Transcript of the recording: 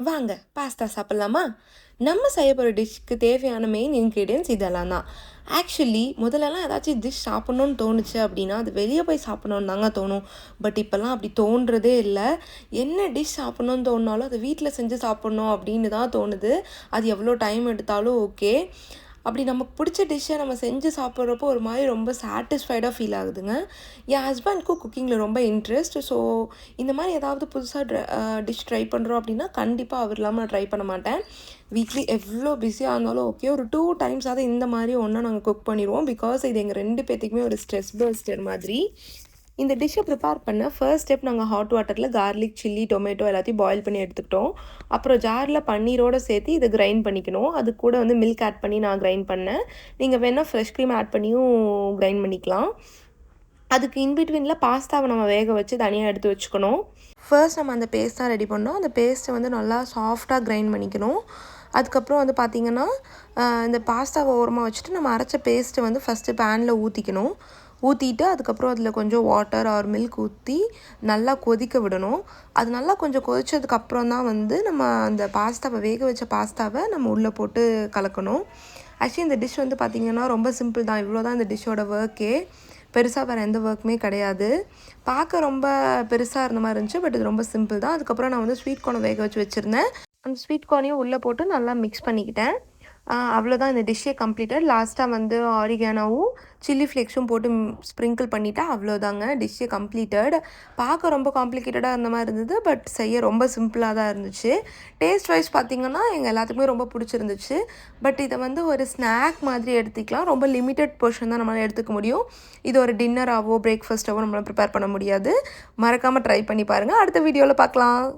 வாங்க பாஸ்தா சாப்பிட்லாமா? நம்ம செய்ய போகிற டிஷ்க்கு தேவையான மெயின் இன்க்ரீடியன்ட்ஸ் இதெல்லாம் தான். ஆக்சுவலி முதல்லலாம் ஏதாச்சும் டிஷ் சாப்பிட்ணுன்னு தோணுச்சு அப்படின்னா, அது வெளியே போய் சாப்பிட்ணுன்னு தாங்க தோணும். பட் இப்போல்லாம் அப்படி தோன்றதே இல்ல. என்ன டிஷ் சாப்பிட்ணுன்னு தோணுனாலும் அது வீட்டில் செஞ்சு சாப்பிட்ணும் அப்படின்னு தான் தோணுது. அது எவ்வளோ டைம் எடுத்தாலும் ஓகே. அப்படி நமக்கு பிடிச்ச டிஷ்ஷை நம்ம செஞ்சு சாப்பிட்றப்போ ஒரு மாதிரி ரொம்ப சாட்டிஸ்ஃபைடாக ஃபீல் ஆகுதுங்க. என் ஹஸ்பண்ட்க்கும் குக்கிங்கில் ரொம்ப இன்ட்ரெஸ்ட். ஸோ இந்த மாதிரி ஏதாவது புதுசாக டிஷ் ட்ரை பண்ணுறோம் அப்படின்னா கண்டிப்பாக அவர் இல்லாமல் நான் ட்ரை பண்ண மாட்டேன். வீக்லி எவ்வளோ பிஸியாக இருந்தாலும் ஓகே, ஒரு 2 டைம்ஸாவது இந்த மாதிரி ஒன்றா நாங்கள் குக் பண்ணிடுவோம். பிகாஸ் இது எங்கள் 2 பேர்த்துக்குமே ஒரு ஸ்ட்ரெஸ் பஸ்டர் மாதிரி. இந்த டிஷ்ஷை ப்ரிப்பேர் பண்ண ஃபர்ஸ்ட் ஸ்டெப் நாங்கள் ஹாட் வாட்டரில் கார்லிக், சில்லி, டொமேட்டோ எல்லாத்தையும் பாயில் பண்ணி எடுத்துக்கிட்டோம். அப்புறம் ஜாரில் பன்னீரோடு சேர்த்து இதை கிரைண்ட் பண்ணிக்கணும். அது கூட வந்து மில்க் ஆட் பண்ணி நான் கிரைண்ட் பண்ணேன். நீங்கள் வேணால் ஃப்ரெஷ் க்ரீம் ஆட் பண்ணியும் கிரைண்ட் பண்ணிக்கலாம். அதுக்கு இன்பிட்வீனில் பாஸ்தாவை நம்ம வேக வச்சு தனியாக எடுத்து வச்சுக்கணும். ஃபர்ஸ்ட் நம்ம அந்த பேஸ்ட் தான் ரெடி பண்ணோம். அந்த பேஸ்ட்டை வந்து நல்லா சாஃப்டாக கிரைண்ட் பண்ணிக்கணும். அதுக்கப்புறம் வந்து பார்த்திங்கன்னா இந்த பாஸ்தாவை ஓரமாக வச்சுட்டு நம்ம அரைச்ச பேஸ்ட்டை வந்து ஃபஸ்ட்டு பேனில் ஊற்றிக்கணும். ஊற்றிட்டு அதுக்கப்புறம் அதில் கொஞ்சம் வாட்டர் ஆர் மில்க் ஊற்றி நல்லா கொதிக்க விடணும். அது நல்லா கொஞ்சம் கொதித்ததுக்கப்புறம் தான் வந்து நம்ம அந்த பாஸ்தாவை வேக வச்ச பாஸ்தாவை நம்ம உள்ளே போட்டு கலக்கணும். ஆக்சுவலி இந்த டிஷ் வந்து பார்த்திங்கன்னா ரொம்ப சிம்பிள் தான். இவ்வளோ தான் இந்த டிஷ்ஷோட ஒர்க்கே. பெருசாக வேறு எந்த ஒர்க்குமே கிடையாது. பார்க்க ரொம்ப பெருசாக இருந்த மாதிரி இருந்துச்சு. பட் இது ரொம்ப சிம்பிள் தான். அதுக்கப்புறம் நான் வந்து ஸ்வீட் கார்னை வேக வச்சு வச்சுருந்தேன். அந்த ஸ்வீட் கார்னையும் உள்ளே போட்டு நல்லா மிக்ஸ் பண்ணிக்கிட்டேன். அவ்வளோதான், இந்த டிஷ்ஷே கம்ப்ளீட்டட். லாஸ்ட்டாக வந்து ஆரிகானோவும் சில்லி ஃப்ளேக்ஸும் போட்டு ஸ்ப்ரிங்கிள் பண்ணிவிட்டா அவ்வளோதாங்க, டிஷ்ஷே கம்ப்ளீட்டட். பார்க்க ரொம்ப காம்ப்ளிகேட்டடாக இருந்த மாதிரி இருந்தது. பட் செய்ய ரொம்ப சிம்பிளாக தான் இருந்துச்சு. டேஸ்ட் வைஸ் பார்த்திங்கன்னா எங்கள் எல்லாத்துக்குமே ரொம்ப பிடிச்சிருந்துச்சு. பட் இதை வந்து ஒரு ஸ்நாக் மாதிரி எடுத்துக்கலாம். ரொம்ப லிமிட்டட் போர்ஷன் தான் நம்மளால் எடுத்துக்க முடியும். இது ஒரு டின்னராகவோ பிரேக்ஃபாஸ்ட்டாவோ நம்மளால் ப்ரிப்பேர் பண்ண முடியாது. மறக்காமல் ட்ரை பண்ணி பாருங்கள். அடுத்த வீடியோவில் பார்க்கலாம்.